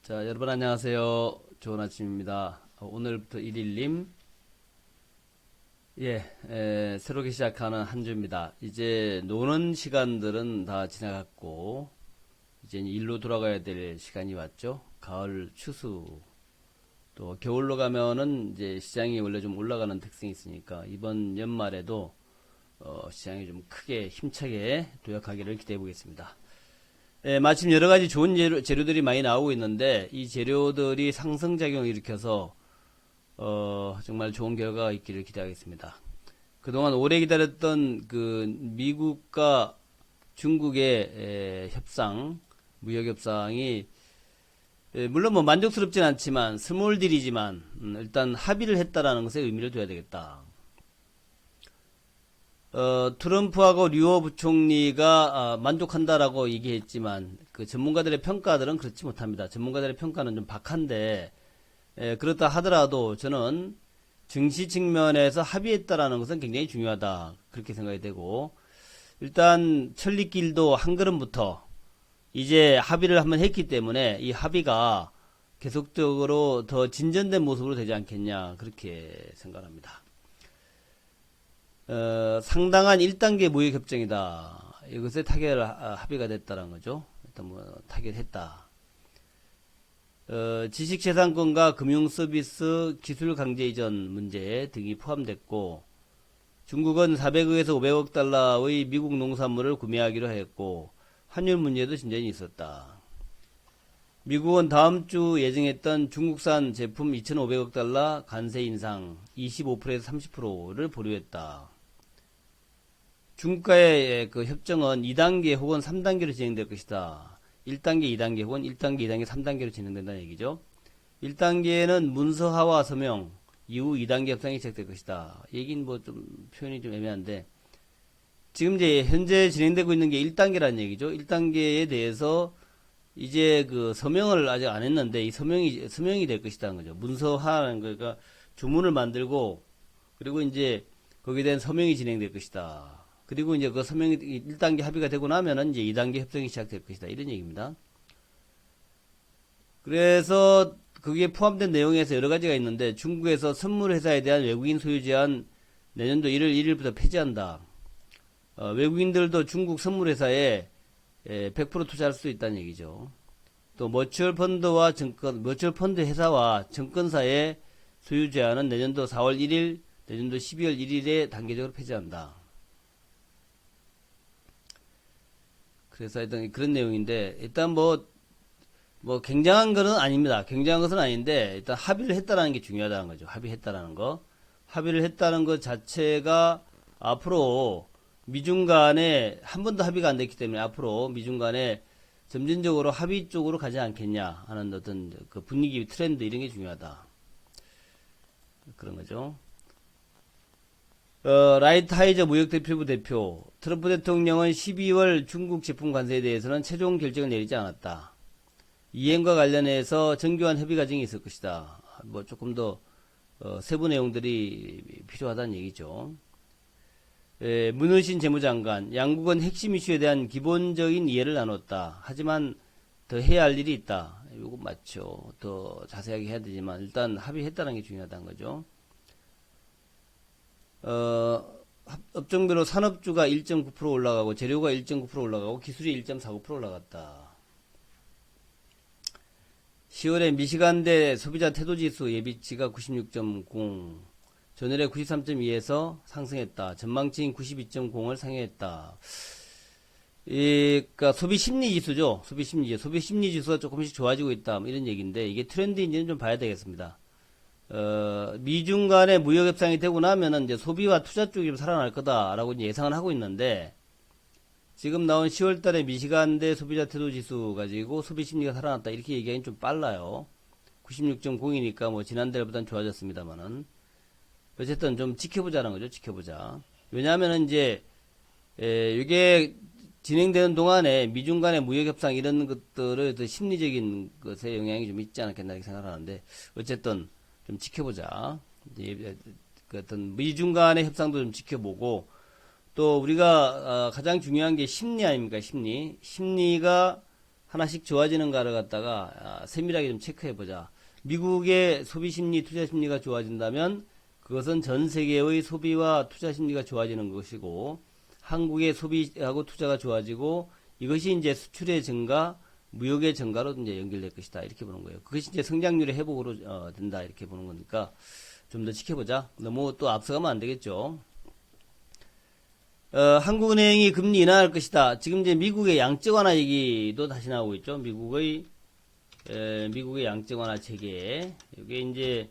자, 여러분 안녕하세요. 좋은 아침입니다. 오늘부터 1일님. 새롭게 시작하는 한 주입니다. 이제 노는 시간들은 다 지나갔고, 이제 일로 돌아가야 될 시간이 왔죠. 가을 추수. 또 겨울로 가면은 이제 시장이 원래 좀 올라가는 특성이 있으니까 이번 연말에도 시장이 좀 크게 힘차게 도약하기를 기대해 보겠습니다. 마침 여러 가지 좋은 재료들이 많이 나오고 있는데 이 재료들이 상승작용을 일으켜서 정말 좋은 결과가 있기를 기대하겠습니다. 그동안 오래 기다렸던 그 미국과 중국의 협상, 무역 협상이 물론 뭐 만족스럽진 않지만 스몰 딜이지만 일단 합의를 했다라는 것에 의미를 둬야 되겠다. 트럼프하고 류호 부총리가 만족한다라고 얘기했지만 그 전문가들의 평가들은 그렇지 못합니다. 전문가들의 평가는 좀 박한데 그렇다 하더라도 저는 증시 측면에서 합의했다라는 것은 굉장히 중요하다 그렇게 생각이 되고 일단 천리길도 한 걸음부터 이제 합의를 한번 했기 때문에 이 합의가 계속적으로 더 진전된 모습으로 되지 않겠냐 그렇게 생각합니다. 상당한 1단계 무역협정이다. 이것에 합의가 됐다는 거죠. 일단 뭐 타결했다. 지식재산권과 금융서비스 기술 강제 이전 문제 등이 포함됐고 중국은 400억에서 500억 달러의 미국 농산물을 구매하기로 했고 환율 문제도 진전이 있었다. 미국은 다음 주 예정했던 중국산 제품 2,500억 달러 관세 인상 25%에서 30%를 보류했다. 중국과의 그 협정은 2단계 혹은 3단계로 진행될 것이다. 1단계, 2단계 혹은 1단계, 2단계, 3단계로 진행된다는 얘기죠. 1단계는 문서화와 서명, 이후 2단계 협상이 시작될 것이다. 얘기는 뭐 좀 표현이 좀 애매한데 지금 이제 현재 진행되고 있는 게 1단계라는 얘기죠. 1단계에 대해서 이제 그 서명을 아직 안 했는데 이 서명이 될 것이라는 거죠. 문서화라는 거가 주문을 만들고 그리고 이제 거기에 대한 서명이 진행될 것이다. 그리고 이제 그 서명이 1단계 합의가 되고 나면은 이제 2단계 협정이 시작될 것이다. 이런 얘기입니다. 그래서 거기에 포함된 내용에서 여러 가지가 있는데 중국에서 선물 회사에 대한 외국인 소유 제한 내년도 1월 1일부터 폐지한다. 외국인들도 중국 선물 회사에 100% 투자할 수 있다는 얘기죠. 또 머추얼 펀드 회사와 증권사의 소유 제한은 내년도 4월 1일, 내년도 12월 1일에 단계적으로 폐지한다. 그래서 일단 그런 내용인데 일단 뭐 굉장한 것은 아닙니다. 굉장한 것은 아닌데 일단 합의를 했다라는 게 중요하다는 거죠. 합의했다라는 거. 합의를 했다는 것 자체가 앞으로 미중 간에 한 번도 합의가 안 됐기 때문에 앞으로 미중 간에 점진적으로 합의 쪽으로 가지 않겠냐 하는 어떤 그 분위기 트렌드 이런 게 중요하다. 그런 거죠. 라이트하이저 무역대표부 대표 트럼프 대통령은 12월 중국 제품 관세에 대해서는 최종 결정을 내리지 않았다. 이행과 관련해서 정교한 협의 과정이 있을 것이다. 뭐 조금 더 세부 내용들이 필요하다는 얘기죠. 문우신 재무장관 양국은 핵심 이슈에 대한 기본적인 이해를 나눴다. 하지만 더 해야 할 일이 있다. 이거 맞죠. 더 자세하게 해야 되지만 일단 합의했다는 게 중요하다는 거죠. 업종별로 산업주가 1.9% 올라가고 재료가 1.9% 올라가고 기술이 1.49% 올라갔다. 10월에 미시간대 소비자 태도지수 예비치가 96.0 전월에 93.2에서 상승했다. 전망치인 92.0을 상회했다. 그러니까 소비 심리 지수죠. 소비 심리 지수가 조금씩 좋아지고 있다. 뭐 이런 얘기인데 이게 트렌드인지는 좀 봐야 되겠습니다. 미중 간의 무역 협상이 되고 나면은 이제 소비와 투자 쪽이 좀 살아날 거다라고 이제 예상을 하고 있는데 지금 나온 10월 달에 미시간대 소비자 태도 지수 가지고 소비 심리가 살아났다. 이렇게 얘기하기는 좀 빨라요. 96.0이니까 뭐 지난달보단 좋아졌습니다만은 어쨌든 좀 지켜보자는 거죠. 지켜보자. 왜냐하면 이제 이게 진행되는 동안에 미중 간의 무역 협상 이런 것들을 더 심리적인 것에 영향이 좀 있지 않겠나 이렇게 생각하는데 어쨌든 좀 지켜보자. 그 어떤 미중 간의 협상도 좀 지켜보고 또 우리가 가장 중요한 게 심리 아닙니까? 심리가 하나씩 좋아지는가를 갖다가 세밀하게 좀 체크해 보자. 미국의 소비 심리, 투자 심리가 좋아진다면 그것은 전 세계의 소비와 투자 심리가 좋아지는 것이고, 한국의 소비하고 투자가 좋아지고, 이것이 이제 수출의 증가, 무역의 증가로 이제 연결될 것이다. 이렇게 보는 거예요. 그것이 이제 성장률의 회복으로 된다. 이렇게 보는 거니까 좀 더 지켜보자. 너무 또 앞서가면 안 되겠죠. 한국은행이 금리 인하할 것이다. 지금 이제 미국의 양적 완화 얘기도 다시 나오고 있죠. 미국의 양적 완화 체계. 이게 이제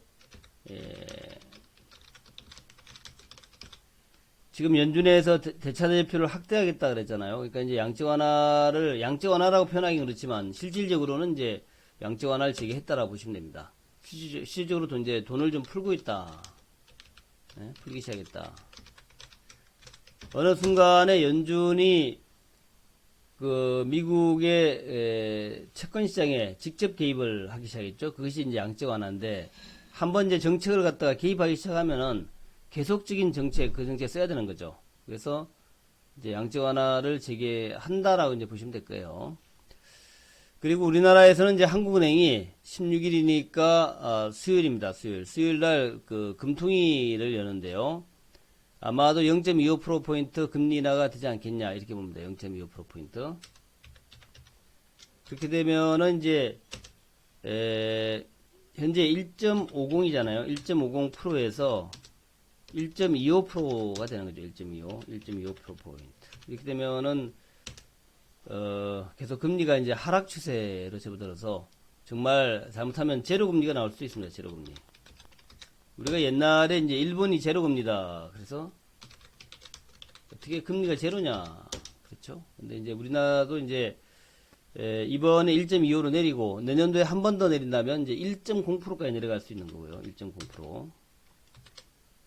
지금 연준에서 대차 대표를 확대하겠다 그랬잖아요. 그러니까 이제 양적 완화라고 표현하기 그렇지만 실질적으로는 이제 양적 완화를 재개했다라고 보시면 됩니다. 실질적으로 이제 돈을 좀 풀고 있다. 네? 풀기 시작했다. 어느 순간에 연준이 그 미국의 채권 시장에 직접 개입을 하기 시작했죠. 그것이 이제 양적 완화인데 한번 이제 정책을 갖다가 개입하기 시작하면은 계속적인 정책, 그 정책 써야 되는 거죠. 그래서 이제 양적 완화를 재개한다라고 이제 보시면 될 거예요. 그리고 우리나라에서는 이제 한국은행이 16일이니까 수요일입니다. 수요일 날 그 금통위를 여는데요. 아마도 0.25%포인트 금리 인하가 되지 않겠냐 이렇게 봅니다. 0.25%포인트. 그렇게 되면은 이제 현재 1.50이잖아요. 1.50%에서 1.25%가 되는 거죠. 1.25%포인트. 이렇게 되면은, 계속 금리가 이제 하락 추세로 접어들어서 정말 잘못하면 제로금리가 나올 수도 있습니다. 제로금리. 우리가 옛날에 이제 일본이 제로금리다. 그래서 어떻게 금리가 제로냐. 그렇죠. 근데 이제 우리나라도 이제, 이번에 1.25로 내리고 내년도에 한 번 더 내린다면 이제 1.0%까지 내려갈 수 있는 거고요. 1.0%.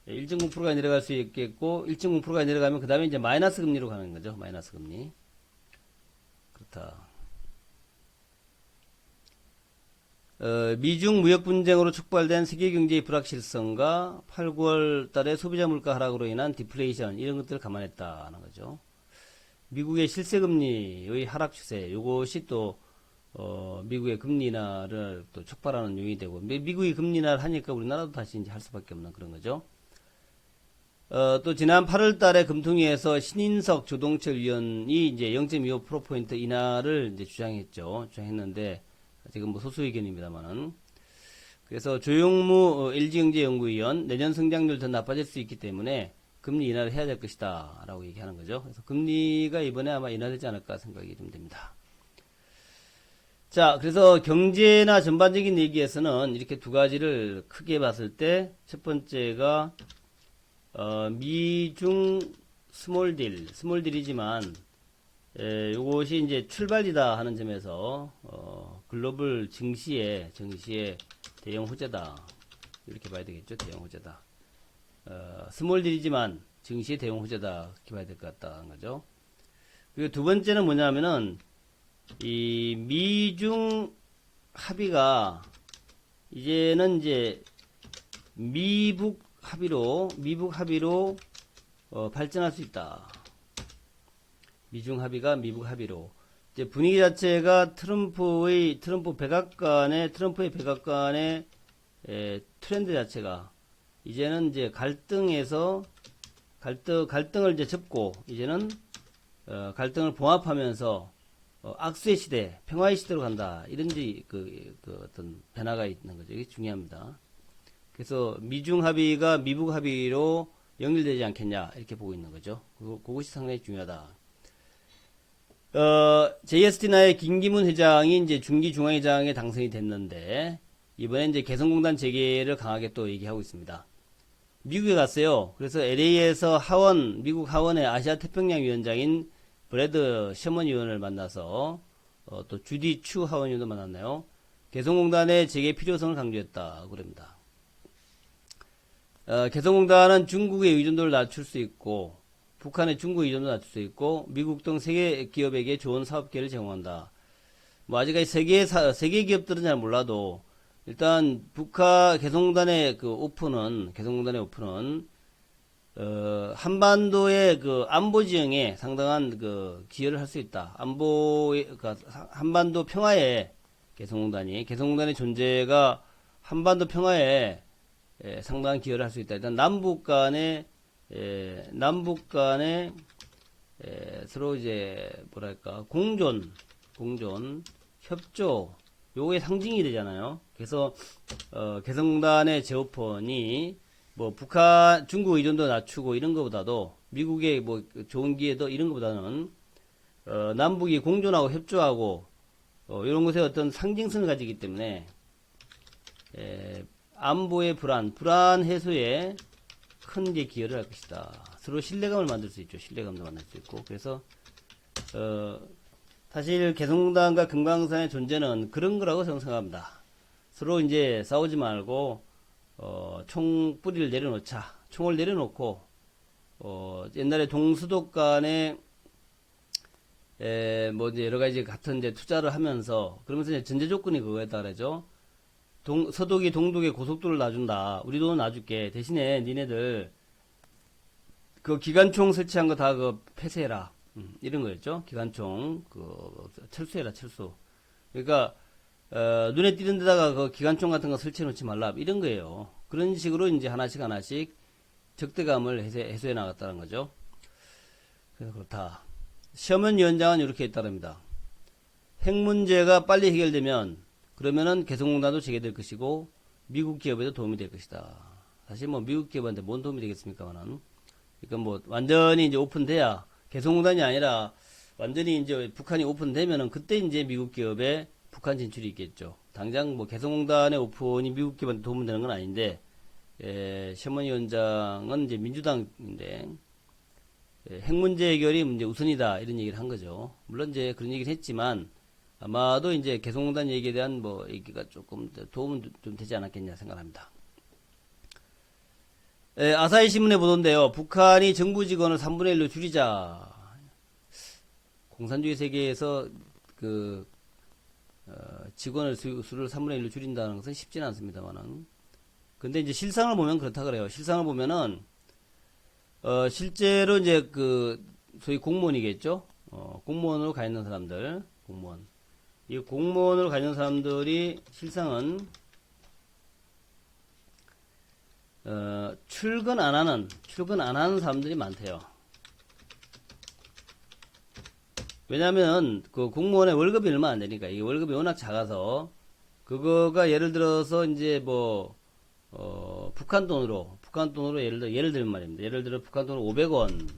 1.9%가 내려갈 수 있겠고 1.9%가 내려가면 그 다음에 이제 마이너스 금리로 가는 거죠. 마이너스 금리. 그렇다. 미중 무역 분쟁으로 촉발된 세계 경제의 불확실성과 8, 9월 달에 소비자 물가 하락으로 인한 디플레이션 이런 것들을 감안했다는 거죠. 미국의 실세 금리의 하락 추세 이것이 또 미국의 금리 인하를 또 촉발하는 요인이 되고 미국이 금리 인하를 하니까 우리나라도 다시 이제 할 수밖에 없는 그런 거죠. 또 지난 8월 달에 금통위에서 신인석 조동철 위원이 이제 0.25%포인트 인하를 이제 주장했는데, 지금 뭐 소수 의견입니다만은. 그래서 조용무 LG경제연구위원, 내년 성장률 더 나빠질 수 있기 때문에 금리 인하를 해야 될 것이다. 라고 얘기하는 거죠. 그래서 금리가 이번에 아마 인하되지 않을까 생각이 좀 됩니다. 자, 그래서 경제나 전반적인 얘기에서는 이렇게 두 가지를 크게 봤을 때, 첫 번째가 미중 스몰딜이지만, 요것이 이제 출발이다 하는 점에서, 글로벌 정시의 대형 호재다. 이렇게 봐야 되겠죠. 대형 호재다. 스몰딜이지만, 증시의 대형 호재다. 이렇게 봐야 될 것 같다는 거죠. 그리고 두 번째는 뭐냐면은, 이 미중 합의가, 이제는 이제, 미북 합의로 발전할 수 있다. 미중 합의가 미북 합의로. 이제 분위기 자체가 트럼프의 백악관의 트렌드 자체가 이제는 이제 갈등을 이제 접고 이제는 갈등을 봉합하면서 악수의 시대, 평화의 시대로 간다. 이런지 그 어떤 변화가 있는 거죠. 이게 중요합니다. 그래서 미중 합의가 미북 합의로 연결되지 않겠냐 이렇게 보고 있는 거죠. 그것이 상당히 중요하다. JST나의 김기문 회장이 이제 중기중앙회장에 당선이 됐는데 이번에 이제 개성공단 재개를 강하게 또 얘기하고 있습니다. 미국에 갔어요. 그래서 LA에서 미국 하원의 아시아 태평양 위원장인 브래드 셔먼 의원을 만나서 또 주디 추 하원 의원도 만났나요? 개성공단의 재개 필요성을 강조했다 그럽니다. 개성공단은 중국의 의존도를 낮출 수 있고 북한의 중국 의존도를 낮출 수 있고 미국 등 세계 기업에게 좋은 사업 기회를 제공한다. 뭐 아직까지 세계 기업들은 잘 몰라도 일단 개성공단의 오픈은 한반도의 그 안보 지형에 상당한 그 기여를 할 수 있다. 그러니까 한반도 평화에 개성공단의 존재가 한반도 평화에 상당한 기여를 할 수 있다. 일단 남북 간에 서로 이제 뭐랄까 공존, 협조 요게 상징이 되잖아요. 그래서 개성공단의 제오펀이 뭐 중국 의존도 낮추고 이런 것보다도 미국의 뭐 좋은 기회도 이런 것보다는 남북이 공존하고 협조하고 이런 것에 어떤 상징성을 가지기 때문에 안보의 불안 해소에 큰 게 기여를 할 것이다. 서로 신뢰감을 만들 수 있죠. 신뢰감도 만들 수 있고. 그래서 사실 개성공단과 금강산의 존재는 그런 거라고 저는 생각합니다. 서로 이제 싸우지 말고 총 뿌리를 내려놓자. 총을 내려놓고 옛날에 동수도 간에 뭐 이제 여러 가지 같은 이제 투자를 하면서 그러면서 이제 전제 조건이 그거였다 그러죠. 서독이 동독에 고속도로를 놔준다. 우리 돈은 놔줄게. 대신에 니네들 그 기관총 설치한 거 다 그 폐쇄해라. 이런 거였죠. 기관총 그 철수해라 철수. 그러니까 눈에 띄는 데다가 그 기관총 같은 거 설치해 놓지 말라. 이런 거예요. 그런 식으로 이제 하나씩 적대감을 해소해 나갔다는 거죠. 그래서 그렇다. 시험은 위원장은 이렇게 했다랍니다. 핵 문제가 빨리 해결되면 그러면은 개성공단도 재개될 것이고 미국 기업에도 도움이 될 것이다. 사실 뭐 미국 기업한테 뭔 도움이 되겠습니까만은 그러니까 뭐 완전히 이제 오픈돼야 개성공단이 아니라 완전히 이제 북한이 오픈되면은 그때 이제 미국 기업의 북한 진출이 있겠죠. 당장 뭐 개성공단의 오픈이 미국 기업한테 도움이 되는 건 아닌데 셔먼 위원장은 이제 민주당인데 핵 문제 해결이 문제 우선이다 이런 얘기를 한 거죠. 물론 이제 그런 얘기를 했지만 아마도 이제 개성공단 얘기에 대한 뭐 얘기가 조금 도움은 좀 되지 않았겠냐 생각합니다. 아사히 신문에 보도인데요. 북한이 정부 직원을 3분의 1로 줄이자. 공산주의 세계에서 그 직원을 수를 3분의 1로 줄인다는 것은 쉽지는 않습니다만은. 근데 이제 실상을 보면 그렇다 그래요. 실상을 보면은 실제로 이제 그 소위 공무원이겠죠. 공무원으로 가 있는 사람들, 공무원. 이 공무원으로 가 있는 사람들이 실상은 출근 안 하는 사람들이 많대요. 왜냐면 그 공무원의 월급이 얼마 안 되니까 이 월급이 워낙 작아서 그거가 예를 들어서 이제 뭐 북한 돈으로 예를 들면 말입니다. 예를 들어 북한 돈으로 500원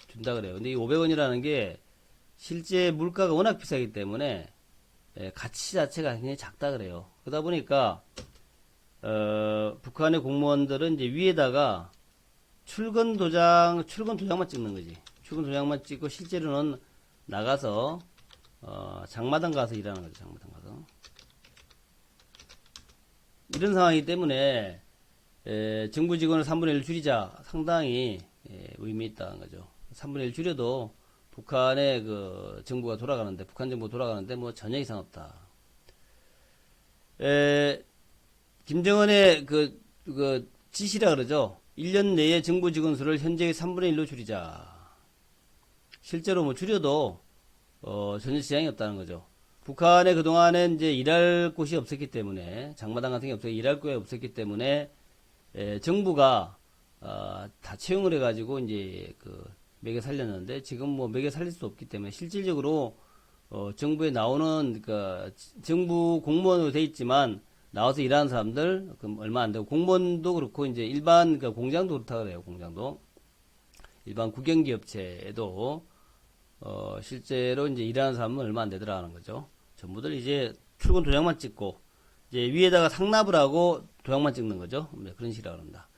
준다 그래요. 근데 이 500원이라는 게 실제 물가가 워낙 비싸기 때문에 가치 자체가 굉장히 작다 그래요. 그러다 보니까 북한의 공무원들은 이제 위에다가 출근 도장만 찍는 거지. 출근 도장만 찍고 실제로는 나가서 장마당 가서 일하는 거죠. 장마당 가서. 이런 상황이기 때문에 정부 직원을 3분의 1 줄이자 상당히 의미 있다는 거죠. 3분의 1 줄여도 북한의 그 정부가 돌아가는데 북한 정부가 돌아가는데 뭐 전혀 이상 없다. 김정은의 그 지시라 그러죠. 1년 내에 정부 직원 수를 현재의 3분의 1로 줄이자. 실제로 뭐 줄여도 전혀 지장이 없다는 거죠. 북한에 그동안에 이제 일할 곳이 없었기 때문에 장마당 같은 게 없었고 일할 곳이 없었기 때문에 정부가 다 채용을 해가지고 이제 그 매개 살렸는데 지금 뭐 매개 살릴 수 없기 때문에 실질적으로 정부에 나오는 그러니까 정부 공무원으로 돼 있지만 나와서 일하는 사람들 그럼 얼마 안 되고 공무원도 그렇고 이제 일반 그러니까 공장도 그렇다 그래요. 공장도 일반 국영기업체에도 실제로 이제 일하는 사람은 얼마 안 되더라는 거죠. 전부들 이제 출근 도장만 찍고 이제 위에다가 상납을 하고 도장만 찍는 거죠. 네, 그런 식이라고 합니다.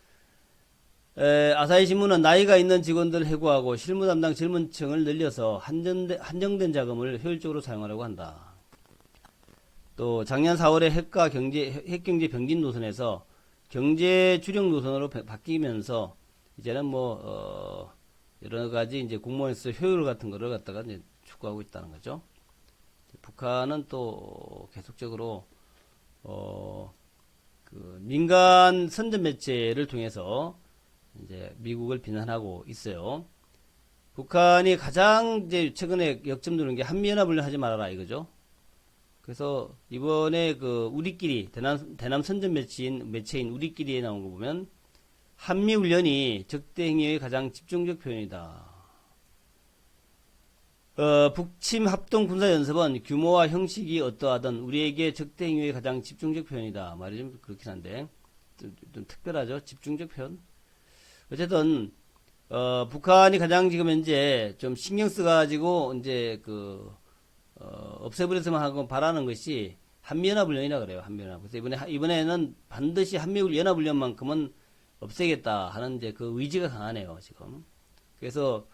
아사히 신문은 나이가 있는 직원들을 해고하고 실무 담당 젊은층을 늘려서 한정된 자금을 효율적으로 사용하려고 한다. 또 작년 4월에 핵경제 병진 노선에서 경제 주력 노선으로 바뀌면서 이제는 뭐 여러 가지 이제 공무원에서 효율 같은 거를 갖다가 이제 추구하고 있다는 거죠. 북한은 또 계속적으로 그 민간 선전 매체를 통해서 이제 미국을 비난하고 있어요. 북한이 가장 이제 최근에 역점 두는 게 한미연합훈련 하지 말아라 이거죠. 그래서 이번에 그 우리끼리 대남 선전 매체인 우리끼리에 나온 거 보면 한미훈련이 적대 행위의 가장 집중적 표현이다. 북침 합동 군사 연습은 규모와 형식이 어떠하든 우리에게 적대 행위의 가장 집중적 표현이다. 말이 좀 그렇긴 한데 좀 특별하죠. 집중적 표현. 어쨌든 북한이 가장 지금 현재 좀 신경 써가지고 이제 없애버렸으면 하고 바라는 것이 한미연합훈련이라 그래요. 한미연합. 그래서 이번에는 반드시 한미연합훈련만큼은 없애겠다 하는 이제 그 의지가 강하네요. 지금. 그래서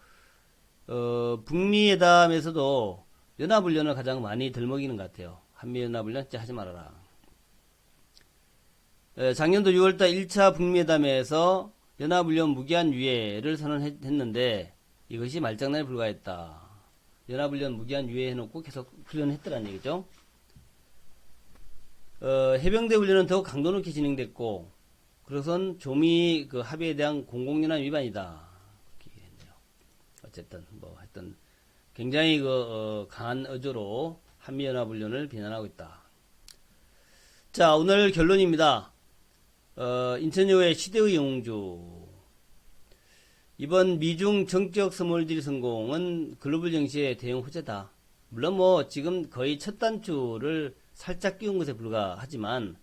북미회담에서도 연합훈련을 가장 많이 들먹이는 것 같아요. 한미연합훈련 진짜 하지 말아라. 작년도 6월달 1차 북미회담에서 연합훈련 무기한 유예를 선언했는데 이것이 말장난에 불과했다. 연합훈련 무기한 유예해놓고 계속 훈련했더란 얘기죠. 해병대 훈련은 더욱 강도 높게 진행됐고 그것은 조미 그 합의에 대한 공공연한 위반이다. 그렇게 했네요. 어쨌든 뭐 하여튼 굉장히 강한 어조로 한미연합훈련을 비난하고 있다. 자, 오늘 결론입니다. 인천여의 시대의 영웅주. 이번 미중 정적 스몰딜 성공은 글로벌 정시의 대형 호재다. 물론 뭐 지금 거의 첫 단추를 살짝 끼운 것에 불과하지만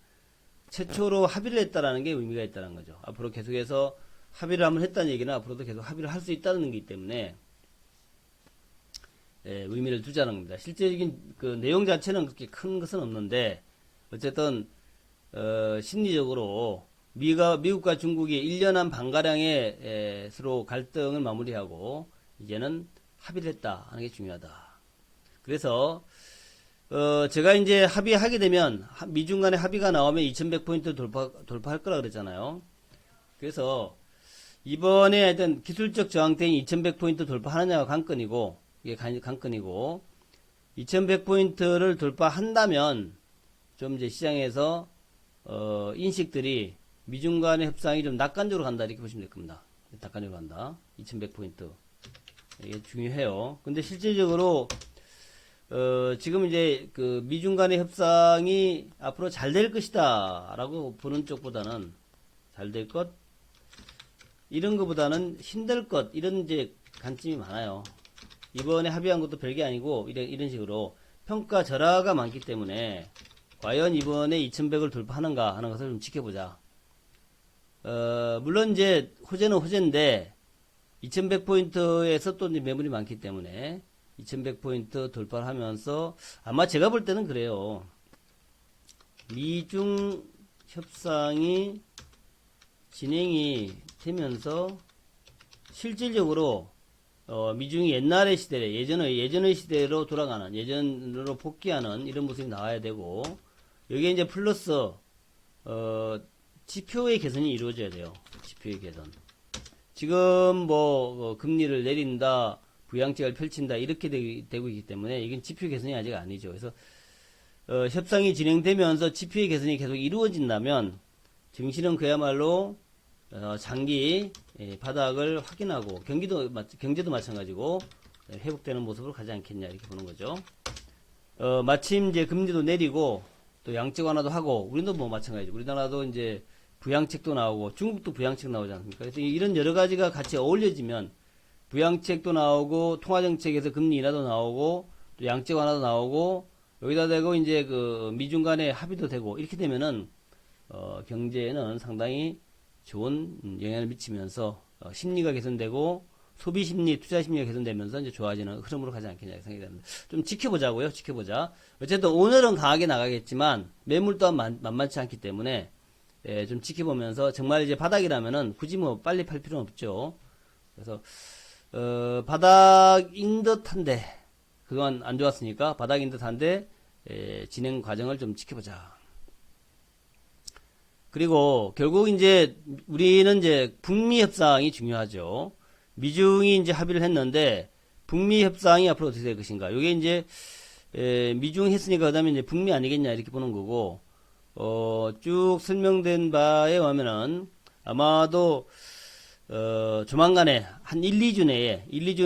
최초로 합의를 했다라는 게 의미가 있다는 거죠. 앞으로 계속해서 합의를 한번 했다는 얘기는 앞으로도 계속 합의를 할 수 있다는 거기 때문에 의미를 두자는 겁니다. 실제적인 그 내용 자체는 그렇게 큰 것은 없는데 어쨌든 심리적으로 미국과 중국이 1년 한 반가량의 서로 갈등을 마무리하고 이제는 합의를 했다 하는 게 중요하다. 그래서 제가 이제 합의하게 되면 미중 간의 합의가 나오면 2100포인트 돌파할 거라 그랬잖아요. 그래서 이번에 하여튼 기술적 저항대인 2100포인트 돌파하느냐가 관건이고 이게 관건이고 2100포인트를 돌파한다면 좀 이제 시장에서 인식들이 미중 간의 협상이 좀 낙관적으로 간다 이렇게 보시면 될 겁니다. 낙관적으로 간다. 2100포인트. 이게 중요해요. 근데 실질적으로 지금 이제 그 미중 간의 협상이 앞으로 잘 될 것이다 라고 보는 쪽보다는 잘 될 것 이런 것보다는 힘들 것 이런 이제 관점이 많아요. 이번에 합의한 것도 별게 아니고 이런 식으로 평가 절하가 많기 때문에 과연 이번에 2100을 돌파하는가 하는 것을 좀 지켜보자. 물론 이제 호재는 호재인데 2100포인트에서 또 이제 매물이 많기 때문에 2100포인트 돌파를 하면서 아마 제가 볼 때는 그래요. 미중 협상이 진행이 되면서 실질적으로 미중이 옛날의 시대, 예전의 시대로 돌아가는, 예전으로 복귀하는 이런 모습이 나와야 되고, 여기에 이제 플러스, 지표의 개선이 이루어져야 돼요. 지표의 개선. 지금 금리를 내린다, 부양책을 펼친다, 이렇게 되고 있기 때문에, 이건 지표 개선이 아직 아니죠. 그래서, 협상이 진행되면서 지표의 개선이 계속 이루어진다면, 증시는 그야말로, 장기 바닥을 확인하고, 경제도 마찬가지고, 회복되는 모습으로 가지 않겠냐, 이렇게 보는 거죠. 마침 이제 금리도 내리고, 또 양적 완화도 하고, 우리도 뭐 마찬가지죠. 우리나라도 이제 부양책도 나오고, 중국도 부양책 나오지 않습니까? 그래서 이런 여러 가지가 같이 어울려지면, 부양책도 나오고, 통화정책에서 금리 인하도 나오고, 또 양적 완화도 나오고, 여기다 대고 이제 그 미중 간의 합의도 되고, 이렇게 되면은, 경제에는 상당히 좋은 영향을 미치면서, 심리가 개선되고, 소비 심리, 투자 심리가 개선되면서 이제 좋아지는 흐름으로 가지 않겠냐 생각이 됩니다. 좀 지켜보자고요. 지켜보자. 어쨌든 오늘은 강하게 나가겠지만 매물 또한 만만치 않기 때문에 좀 지켜보면서 정말 이제 바닥이라면은 굳이 뭐 빨리 팔 필요는 없죠. 그래서 바닥인 듯한데 그건 안 좋았으니까 바닥인 듯한데 진행 과정을 좀 지켜보자. 그리고 결국 이제 우리는 이제 북미 협상이 중요하죠. 미중이 이제 합의를 했는데 북미 협상이 앞으로 어떻게 될 것인가? 이게 이제 미중 했으니까 그다음에 이제 북미 아니겠냐 이렇게 보는 거고 쭉 설명된 바에 의하면은 아마도 조만간에 한 1-2주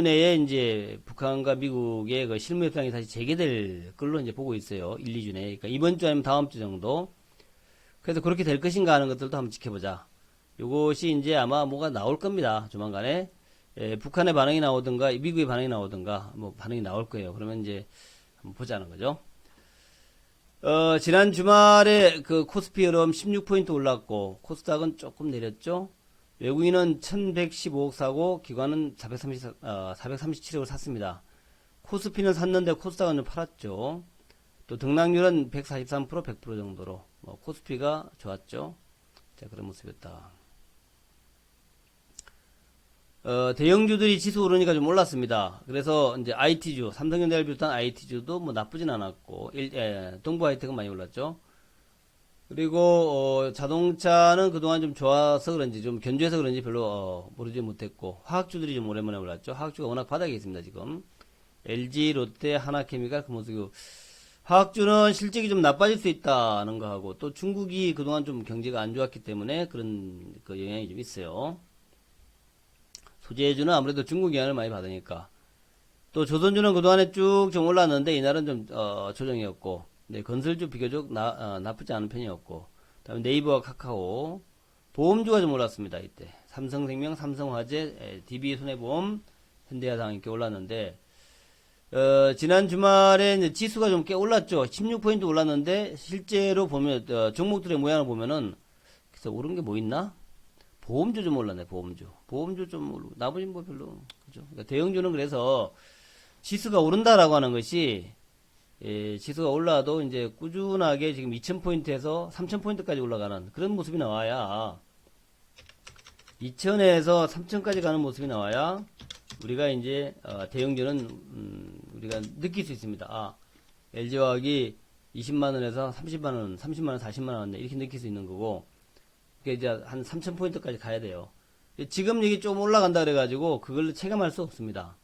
내에 이제 북한과 미국의 그 실무 협상이 다시 재개될 걸로 이제 보고 있어요. 1-2주 내에. 그러니까 이번 주 아니면 다음 주 정도. 그래서 그렇게 될 것인가 하는 것들도 한번 지켜보자. 요것이 이제 아마 뭐가 나올 겁니다. 조만간에. 북한의 반응이 나오든가, 미국의 반응이 나오든가, 뭐 반응이 나올 거예요. 그러면 이제 한번 보자는 거죠. 지난 주말에 그 코스피 흐름 16포인트 올랐고, 코스닥은 조금 내렸죠. 외국인은 1115억 사고, 기관은 437억을 샀습니다. 코스피는 샀는데 코스닥은 좀 팔았죠. 또 등락률은 143%, 100% 정도로, 코스피가 좋았죠. 자, 그런 모습이었다. 대형주들이 지수 오르니까 좀 올랐습니다. 그래서 이제 IT주, 삼성전자를 비롯한 IT주도 뭐 나쁘진 않았고, 동부 하이텍은 많이 올랐죠. 그리고 자동차는 그동안 좀 좋아서 그런지, 좀 견조해서 그런지 별로 오르지 못했고, 화학주들이 좀 오랜만에 올랐죠. 화학주가 워낙 바닥에 있습니다, 지금. LG, 롯데, 하나케미칼 그 모습이고, 화학주는 실적이 좀 나빠질 수 있다는 거 하고, 또 중국이 그동안 좀 경제가 안 좋았기 때문에 그런 그 영향이 좀 있어요. 소재주는 아무래도 중국 영향을 많이 받으니까. 또 조선주는 그동안에 쭉 좀 올랐는데 이날은 좀 조정이었고, 네, 건설주 비교적 나쁘지 않은 편이었고, 그다음에 네이버와 카카오, 보험주가 좀 올랐습니다. 이때 삼성생명, 삼성화재, DB손해보험, 현대해상 이렇게 올랐는데 지난 주말에 이제 지수가 좀 꽤 올랐죠. 16포인트 올랐는데 실제로 보면 종목들의 모양을 보면은 그래서 오른 게 뭐 있나? 보험주 좀 올랐네. 보험주 좀 나머지 뭐 별로 그죠. 그러니까 대형주는 그래서 지수가 오른다라고 하는 것이 지수가 올라도 이제 꾸준하게 지금 2000포인트에서 3000포인트까지 올라가는 그런 모습이 나와야 2000에서 3000까지 가는 모습이 나와야 우리가 이제 대형주는 우리가 느낄 수 있습니다. 아, LG화학이 20만원에서 30만원, 30만원, 40만원 왔네. 이렇게 느낄 수 있는 거고 그게 이제 한 3000포인트까지 가야 돼요. 지금 이게 좀 올라간다 그래가지고 그걸 체감할 수 없습니다.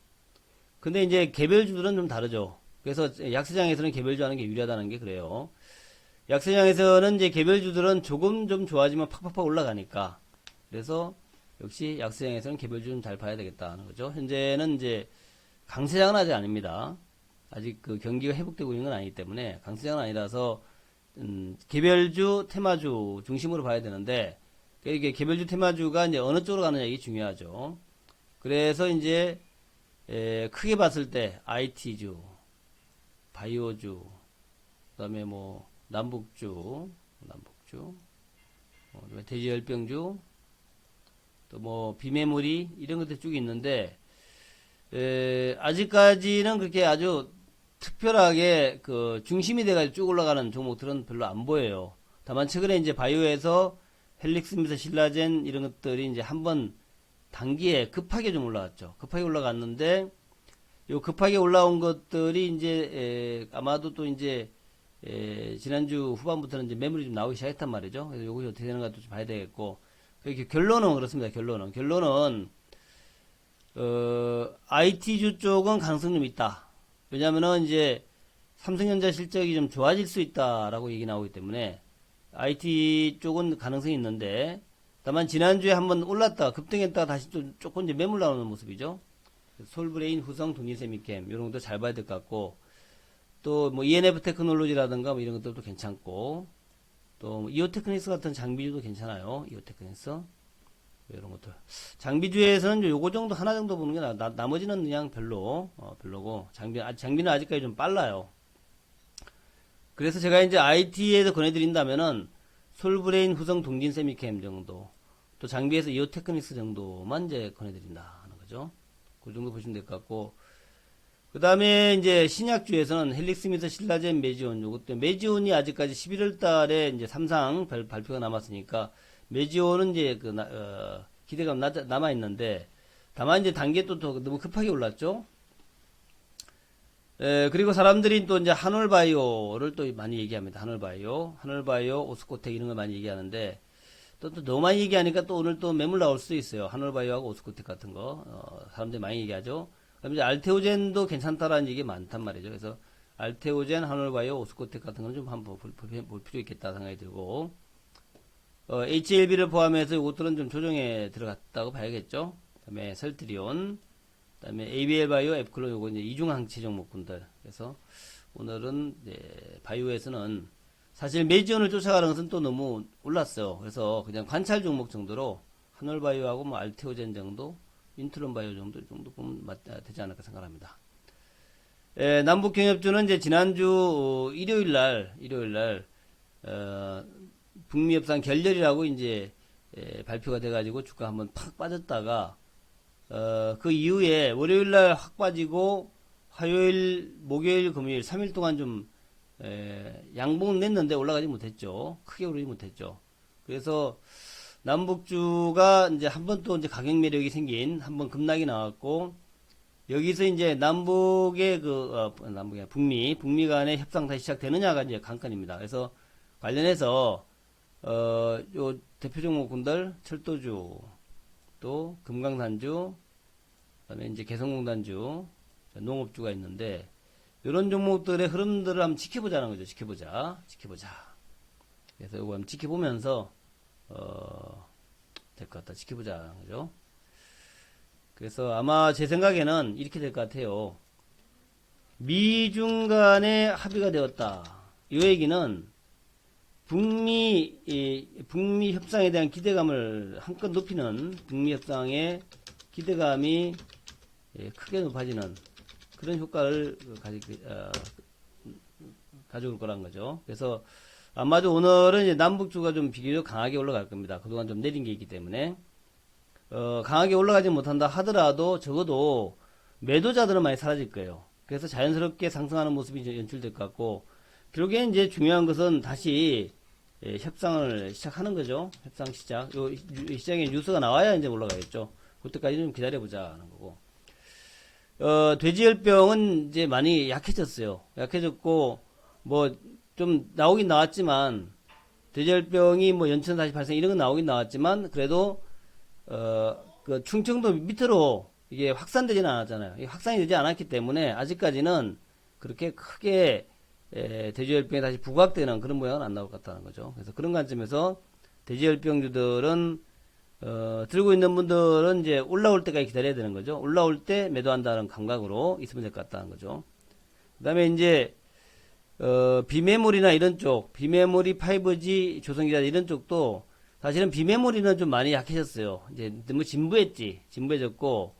근데 이제 개별주들은 좀 다르죠. 그래서 약세장에서는 개별주 하는 게 유리하다는 게 그래요. 약세장에서는 이제 개별주들은 조금 좀 좋아지면 팍팍팍 올라가니까. 그래서 역시 약세장에서는 개별주 좀 잘 봐야 되겠다는 거죠. 현재는 이제 강세장은 아직 아닙니다. 아직 그 경기가 회복되고 있는 건 아니기 때문에 강세장은 아니라서 개별주, 테마주 중심으로 봐야 되는데 이게 개별주, 테마주가 이제 어느 쪽으로 가느냐 이게 중요하죠. 그래서 이제 크게 봤을 때 IT주, 바이오주, 그다음에 뭐 남북주, 돼지열병주, 또 뭐 비메모리 이런 것들 쭉 있는데 아직까지는 그렇게 아주 특별하게 그 중심이 돼가지고 쭉 올라가는 종목들은 별로 안 보여요. 다만 최근에 이제 바이오에서 헬릭스 및 신라젠 이런 것들이 이제 한번 단기에 급하게 좀 올라왔죠. 급하게 올라갔는데 요 급하게 올라온 것들이 이제 아마도 또 이제 지난주 후반부터는 이제 매물이 좀 나오기 시작했단 말이죠. 그래서 요것이 어떻게 되는가 좀 봐야 되겠고 결론은 그렇습니다. 결론은 IT주 쪽은 가능성 좀 있다. 왜냐면은 이제 삼성전자 실적이 좀 좋아질 수 있다라고 얘기 나오기 때문에 IT 쪽은 가능성이 있는데 다만 지난주에 한번 올랐다가 급등했다가 다시 좀 조금 이제 매물 나오는 모습이죠. 솔브레인, 후성, 동일세미캠 이런 것도 잘 봐야 될 것 같고 또 뭐 ENF 테크놀로지라든가 뭐 이런 것들도 괜찮고 또 이오테크닉스 같은 장비주도 괜찮아요. 이오테크닉스 이런 것들 장비주에서는 요거 정도 하나 정도 보는 게 나머지는 그냥 별로고 장비는 아직까지 좀 빨라요. 그래서 제가 이제 IT에서 권해드린다면은 솔브레인, 후성, 동진, 세미캠 정도 또 장비에서 이오테크닉스 정도만 이제 권해드린다는 거죠. 그 정도 보시면 될 것 같고 그 다음에 이제 신약주에서는 헬릭스 및 신라젠, 메지온 요것도 메지온이 아직까지 11월 달에 이제 3상 발표가 남았으니까 메지온은 이제 기대감 남아 있는데 다만 이제 단계 또 너무 급하게 올랐죠. 그리고 사람들이 또 이제 한올바이오를 또 많이 얘기합니다. 한올바이오, 오스코텍 이런 걸 많이 얘기하는데 또 너무 많이 얘기하니까 또 오늘 또 매물 나올 수도 있어요. 한올바이오하고 오스코텍 같은 거 사람들이 많이 얘기하죠. 그다음에 이제 알테오젠도 괜찮다라는 얘기 많단 말이죠. 그래서 알테오젠, 한올바이오, 오스코텍 같은 건 좀 한번 볼 필요 있겠다 생각이 들고 HLB를 포함해서 이것들은 좀 조정에 들어갔다고 봐야겠죠. 그다음에 셀트리온, 그다음에 ABL 바이오, 앱클론 요거 이제 이중 항체 종목군들. 그래서 오늘은 이제 바이오에서는 사실 매지원을 쫓아가는 것은 또 너무 올랐어요. 그래서 그냥 관찰 종목 정도로 한올바이오하고 뭐 알테오젠 정도, 인트론 바이오 정도 보면 되지 않을까 생각합니다. 남북경협주는 이제 지난주 일요일 날 북미 협상 결렬이라고 이제 발표가 돼가지고 주가 한번 팍 빠졌다가 그 이후에 월요일 날 확 빠지고 화요일, 목요일, 금요일 3일 동안 좀 양봉 냈는데 올라가지 못했죠. 크게 오르지 못했죠. 그래서 남북주가 이제 한 번 또 이제 가격 매력이 생긴 한 번 급락이 나왔고 여기서 이제 남북의 남북이 북미 간의 협상 다시 시작되느냐가 이제 관건입니다. 그래서 관련해서 요 대표 종목군들 철도주 또 금강산주 그다음에 이제 개성공단주 농업주가 있는데 이런 종목들의 흐름들을 한번 지켜보자는 거죠. 지켜보자. 그래서 이거 한번 지켜보면서 될 것 같다. 지켜보자. 그죠? 그래서 아마 제 생각에는 이렇게 될 것 같아요. 미중 간에 합의가 되었다. 이 얘기는 북미 협상에 대한 기대감을 한껏 높이는 북미 협상의 기대감이 크게 높아지는 그런 효과를 가져올 거란 거죠. 그래서 아마도 오늘은 이제 남북주가 좀 비교적 강하게 올라갈 겁니다. 그동안 좀 내린 게 있기 때문에. 강하게 올라가지 못한다 하더라도 적어도 매도자들은 많이 사라질 거예요. 그래서 자연스럽게 상승하는 모습이 이제 연출될 것 같고, 결국에 이제 중요한 것은 다시 협상을 시작하는 거죠. 협상 시작. 요 시장에 뉴스가 나와야 이제 올라가겠죠. 그때까지 좀 기다려보자 하는 거고. 돼지열병은 이제 많이 약해졌어요. 약해졌고, 뭐, 좀 나오긴 나왔지만, 돼지열병이 뭐 연천 다시 발생 이런 건 나오긴 나왔지만, 그래도, 그 충청도 밑으로 이게 확산되지는 않았잖아요. 이게 확산이 되지 않았기 때문에, 아직까지는 그렇게 크게, 돼지열병이 다시 부각되는 그런 모양은 안 나올 것 같다는 거죠. 그래서 그런 관점에서 돼지열병주들은 들고 있는 분들은 이제 올라올 때까지 기다려야 되는 거죠. 올라올 때 매도한다는 감각으로 있으면 될 것 같다는 거죠. 그 다음에 이제, 비메모리나 이런 쪽, 비메모리 5G 조성기자 이런 쪽도 사실은 비메모리는 좀 많이 약해졌어요. 이제 너무 진부해졌고,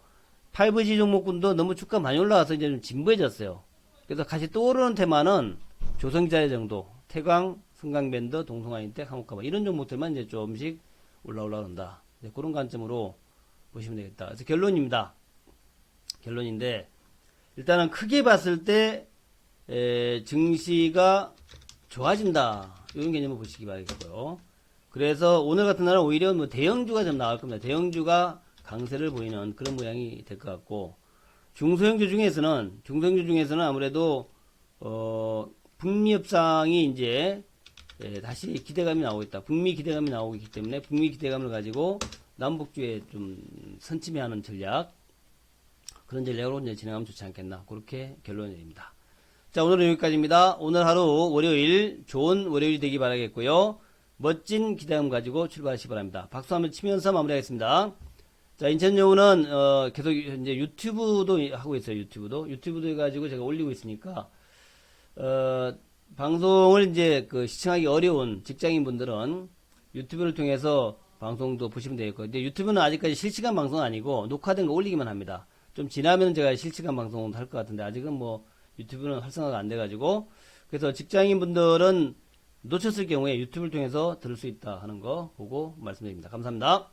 5G 종목군도 너무 주가 많이 올라와서 이제 좀 진부해졌어요. 그래서 같이 떠오르는 테마는 조성기자 정도, 태광, 성강밴드, 동성아인텍, 한국가마 이런 종목들만 이제 조금씩 올라온다. 그런 관점으로 보시면 되겠다. 그래서 결론입니다. 결론인데, 일단은 크게 봤을 때, 증시가 좋아진다. 이런 개념을 보시기 바라겠고요. 그래서 오늘 같은 날은 오히려 뭐 대형주가 좀 나올 겁니다. 대형주가 강세를 보이는 그런 모양이 될 것 같고, 중소형주 중에서는 아무래도, 북미 협상이 이제, 다시 기대감이 나오고 있다. 북미 기대감이 나오고 있기 때문에 북미 기대감을 가지고 남북주에 좀 선침해하는 전략, 그런 전략으로 이제 진행하면 좋지 않겠나. 그렇게 결론을 내립니다. 자, 오늘은 여기까지입니다. 오늘 하루 월요일 좋은 월요일 되기 바라겠고요. 멋진 기대감 가지고 출발하시기 바랍니다. 박수 한번 치면서 마무리하겠습니다. 자, 인천여우는 계속 이제 유튜브도 하고 있어요. 유튜브도 해가지고 제가 올리고 있으니까 방송을 이제 시청하기 어려운 직장인분들은 유튜브를 통해서 방송도 보시면 되겠고, 근데 유튜브는 아직까지 실시간 방송은 아니고 녹화된 거 올리기만 합니다. 좀 지나면 제가 실시간 방송을 할 것 같은데 아직은 뭐 유튜브는 활성화가 안 돼가지고, 그래서 직장인분들은 놓쳤을 경우에 유튜브를 통해서 들을 수 있다 하는 거 보고 말씀드립니다. 감사합니다.